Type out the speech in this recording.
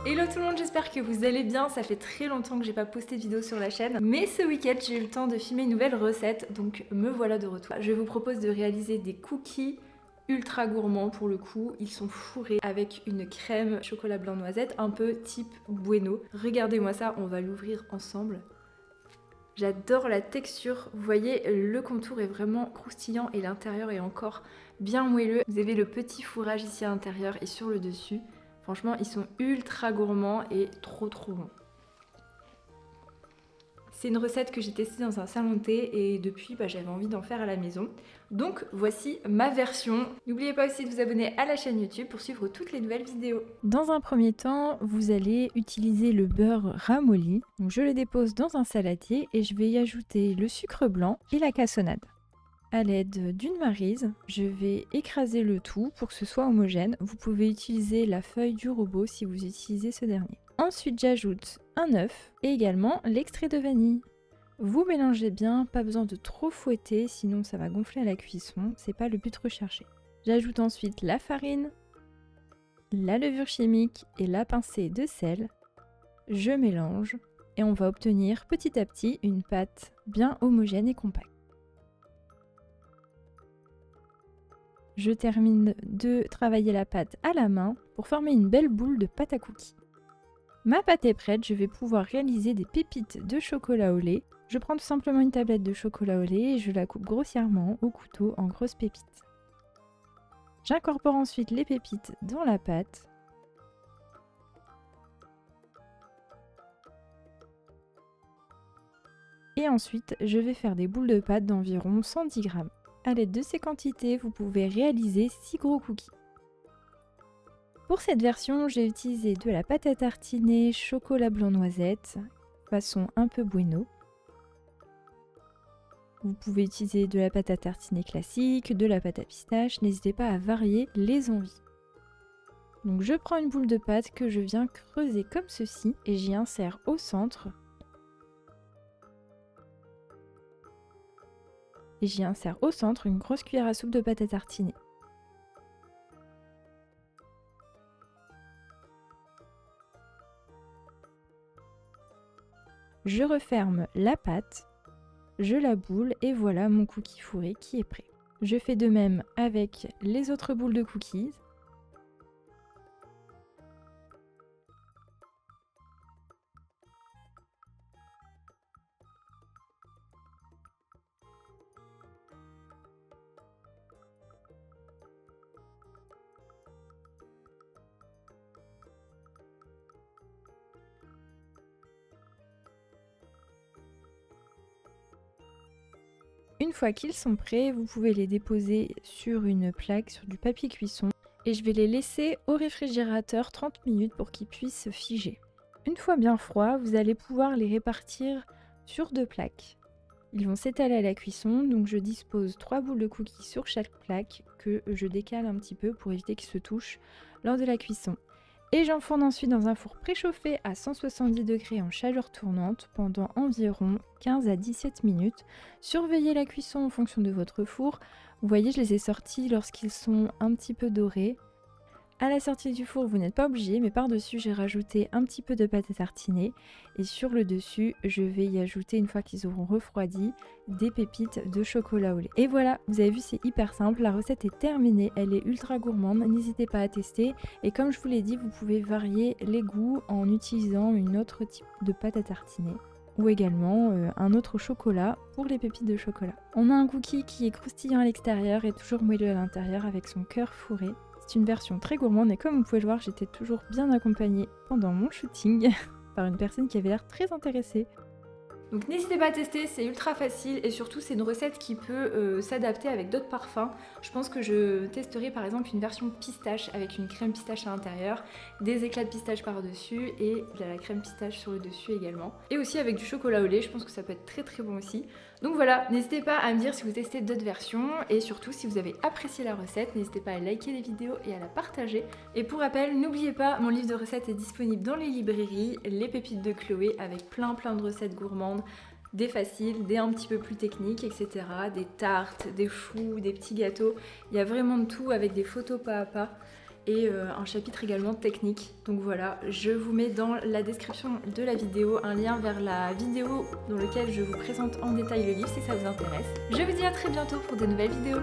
Hello tout le monde, j'espère que vous allez bien. Ça fait très longtemps que j'ai pas posté de vidéo sur la chaîne, mais ce week-end j'ai eu le temps de filmer une nouvelle recette, donc me voilà de retour. Je vous propose de réaliser des cookies ultra gourmands pour le coup. Ils sont fourrés avec une crème chocolat blanc noisette, un peu type bueno. Regardez-moi ça, on va l'ouvrir ensemble. J'adore la texture, vous voyez le contour est vraiment croustillant et l'intérieur est encore bien moelleux. Vous avez le petit fourrage ici à l'intérieur et sur le dessus. Franchement, ils sont ultra gourmands et trop bons. C'est une recette que j'ai testée dans un salon de thé et depuis j'avais envie d'en faire à la maison. Donc voici ma version. N'oubliez pas aussi de vous abonner à la chaîne YouTube pour suivre toutes les nouvelles vidéos. Dans un premier temps, vous allez utiliser le beurre ramolli. Donc je le dépose dans un saladier et je vais y ajouter le sucre blanc et la cassonade. À l'aide d'une maryse, je vais écraser le tout pour que ce soit homogène. Vous pouvez utiliser la feuille du robot si vous utilisez ce dernier. Ensuite, j'ajoute un œuf et également l'extrait de vanille. Vous mélangez bien, pas besoin de trop fouetter, sinon ça va gonfler à la cuisson, c'est pas le but recherché. J'ajoute ensuite la farine, la levure chimique et la pincée de sel. Je mélange et on va obtenir petit à petit une pâte bien homogène et compacte. Je termine de travailler la pâte à la main pour former une belle boule de pâte à cookies. Ma pâte est prête, je vais pouvoir réaliser des pépites de chocolat au lait. Je prends tout simplement une tablette de chocolat au lait et je la coupe grossièrement au couteau en grosses pépites. J'incorpore ensuite les pépites dans la pâte. Et ensuite, je vais faire des boules de pâte d'environ 110 g. À l'aide de ces quantités, vous pouvez réaliser 6 gros cookies. Pour cette version, j'ai utilisé de la pâte à tartiner chocolat blanc noisette, façon un peu bueno. Vous pouvez utiliser de la pâte à tartiner classique, de la pâte à pistache, n'hésitez pas à varier les envies. Donc je prends une boule de pâte que je viens creuser comme ceci et j'y insère au centre. Et j'y insère au centre une grosse cuillère à soupe de pâte à tartiner. Je referme la pâte, je la boule et voilà mon cookie fourré qui est prêt. Je fais de même avec les autres boules de cookies. Une fois qu'ils sont prêts, vous pouvez les déposer sur une plaque, sur du papier cuisson et je vais les laisser au réfrigérateur 30 minutes pour qu'ils puissent se figer. Une fois bien froids, vous allez pouvoir les répartir sur 2 plaques. Ils vont s'étaler à la cuisson, donc je dispose 3 boules de cookies sur chaque plaque que je décale un petit peu pour éviter qu'ils se touchent lors de la cuisson. Et j'enfourne ensuite dans un four préchauffé à 170 degrés en chaleur tournante pendant environ 15 à 17 minutes. Surveillez la cuisson en fonction de votre four. Vous voyez, je les ai sortis lorsqu'ils sont un petit peu dorés. À la sortie du four, vous n'êtes pas obligé, mais par-dessus, j'ai rajouté un petit peu de pâte à tartiner. Et sur le dessus, je vais y ajouter, une fois qu'ils auront refroidi, des pépites de chocolat au lait. Et voilà, vous avez vu, c'est hyper simple. La recette est terminée, elle est ultra gourmande. N'hésitez pas à tester. Et comme je vous l'ai dit, vous pouvez varier les goûts en utilisant une autre type de pâte à tartiner. Ou également un autre chocolat pour les pépites de chocolat. On a un cookie qui est croustillant à l'extérieur et toujours moelleux à l'intérieur avec son cœur fourré. C'est une version très gourmande et comme vous pouvez le voir, j'étais toujours bien accompagnée pendant mon shooting par une personne qui avait l'air très intéressée. Donc n'hésitez pas à tester, c'est ultra facile et surtout c'est une recette qui peut s'adapter avec d'autres parfums. Je pense que je testerai par exemple une version pistache avec une crème pistache à l'intérieur, des éclats de pistache par-dessus et de la crème pistache sur le dessus également. Et aussi avec du chocolat au lait, je pense que ça peut être très bon aussi. Donc voilà, n'hésitez pas à me dire si vous testez d'autres versions et surtout si vous avez apprécié la recette, n'hésitez pas à liker les vidéos et à la partager. Et pour rappel, n'oubliez pas, mon livre de recettes est disponible dans les librairies, Les Pépites de Chloé, avec plein de recettes gourmandes, des faciles, des un petit peu plus techniques, etc. Des tartes, des choux, des petits gâteaux, il y a vraiment de tout avec des photos pas à pas. et un chapitre également technique. Donc voilà, je vous mets dans la description de la vidéo un lien vers la vidéo dans laquelle je vous présente en détail le livre si ça vous intéresse. Je vous dis à très bientôt pour de nouvelles vidéos.